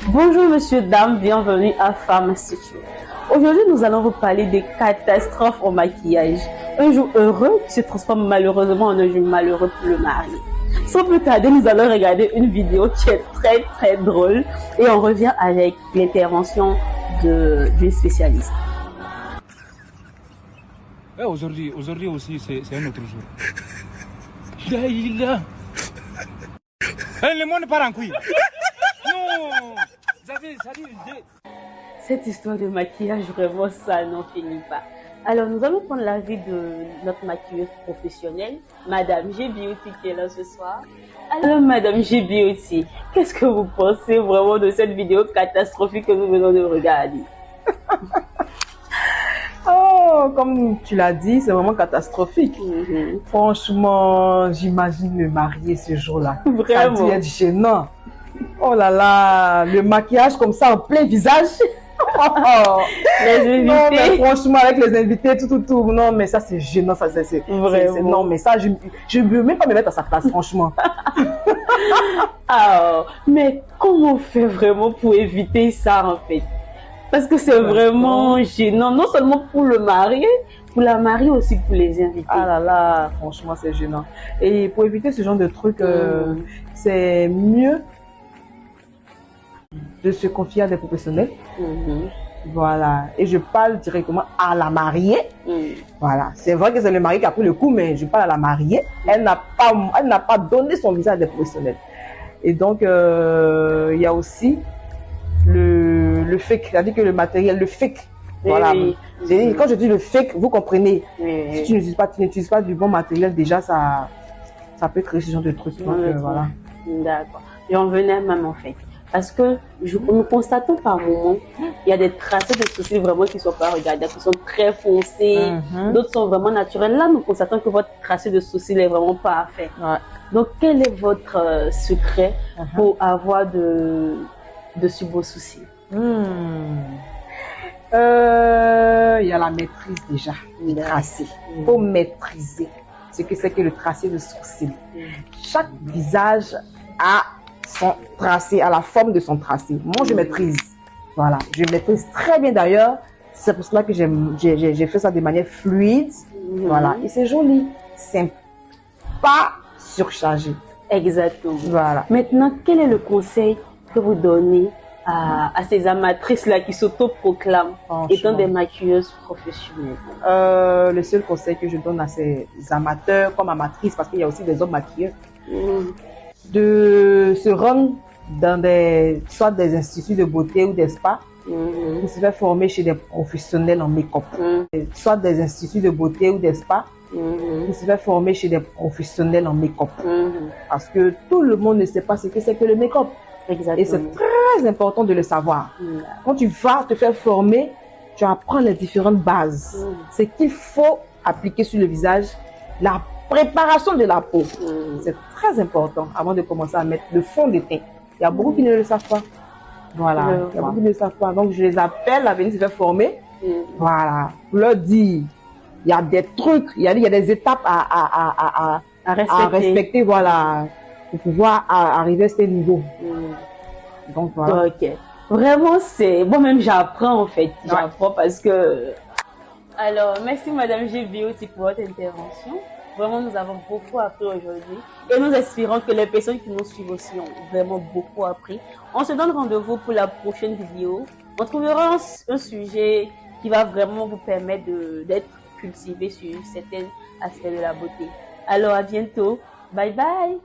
Bonjour monsieur, dame, bienvenue à Femme Institute. Aujourd'hui, nous allons vous parler des catastrophes au maquillage. Un jour heureux qui se transforme malheureusement en un jour malheureux pour le mari. Sans plus tarder, nous allons regarder une vidéo qui est très drôle et on revient avec l'intervention d'une spécialiste. Ouais, aujourd'hui aussi, c'est un autre jour. Là. Le monde part en couille. Non. Cette histoire de maquillage, vraiment, ça n'en finit pas. Alors, nous allons prendre l'avis de notre maquilleuse professionnelle, Madame G Beauty, qui est là ce soir. Alors, Madame G Beauty, qu'est-ce que vous pensez vraiment de cette vidéo catastrophique que nous venons de regarder? Oh, comme tu l'as dit, c'est vraiment catastrophique. Franchement, j'imagine le marié ce jour-là. Vraiment. Ça a dû être gênant. Oh là là, le maquillage comme ça en plein visage. Les invités. Non, mais franchement, avec les invités, tout. Non, mais ça, c'est gênant. Ça, Vraiment. non, mais ça, je ne veux même pas me mettre à sa place, franchement. Ah, mais comment on fait vraiment pour éviter ça, en fait? Parce que c'est vraiment gênant, non seulement pour le marié, pour la mariée aussi pour les invités. Ah là là, franchement, c'est gênant. Et pour éviter ce genre de truc, c'est mieux de se confier à des professionnels. Voilà. Et je parle directement à la mariée. Voilà. C'est vrai que c'est le mari qui a pris le coup, mais je parle à la mariée. Elle n'a pas donné son visa à des professionnels. Et donc, il y a aussi le fake, c'est-à-dire que le matériel, le fake. Voilà. Oui. Quand je dis le fake, vous comprenez. Oui. Si tu n'utilises pas du bon matériel, déjà, ça peut créer ce genre de trucs. Donc, voilà. D'accord. Et on venait même en fait. Parce que nous constatons par moments, il y a des tracés de sourcils vraiment qui ne sont pas regardés, qui sont très foncés, d'autres sont vraiment naturels. Là, nous constatons que votre tracé de sourcils est vraiment parfait. Ouais. Donc, quel est votre secret pour avoir de si beaux sourcils? Il y a la maîtrise déjà du tracé. Il faut maîtriser ce que c'est que le tracé de sourcil. Chaque visage a son tracé, à la forme de son tracé. Moi, je maîtrise. Voilà, je maîtrise très bien d'ailleurs. C'est pour cela que j'ai fait ça de manière fluide. Voilà, et c'est joli. C'est pas surchargé. Exactement. Voilà. Maintenant, quel est le conseil que vous donnez à ces amatrices-là qui s'autoproclament étant des maquilleuses professionnelles? Le seul conseil que je donne à ces amateurs comme amatrices, parce qu'il y a aussi des hommes maquilleurs, de se rendre dans soit des instituts de beauté ou des spas, pour se faire former chez des professionnels en make-up. Soit des instituts de beauté ou des spas, pour se faire former chez des professionnels en make-up. Parce que tout le monde ne sait pas ce que c'est que le make-up. Exactement. Et c'est très important de le savoir. Quand tu vas te faire former, tu apprends les différentes bases. C'est qu'il faut appliquer sur le visage, la préparation de la peau. C'est très important avant de commencer à mettre le fond de teint. Il y a beaucoup qui ne le savent pas. Voilà. Il y a beaucoup qui ne le savent pas. Donc, je les appelle à venir se faire former. Voilà. Pour leur dire, il y a des trucs, il y a des étapes à respecter. Voilà. Pour pouvoir arriver à ce niveau. Donc, voilà. Ok. Vraiment, c'est... Moi-même, j'apprends en fait. J'apprends parce que... Alors, merci Madame G Beauty pour votre intervention. Vraiment, nous avons beaucoup appris aujourd'hui. Et nous espérons que les personnes qui nous suivent aussi ont vraiment beaucoup appris. On se donne rendez-vous pour la prochaine vidéo. On trouvera un sujet qui va vraiment vous permettre d'être cultivé sur certains aspects de la beauté. Alors, à bientôt. Bye bye.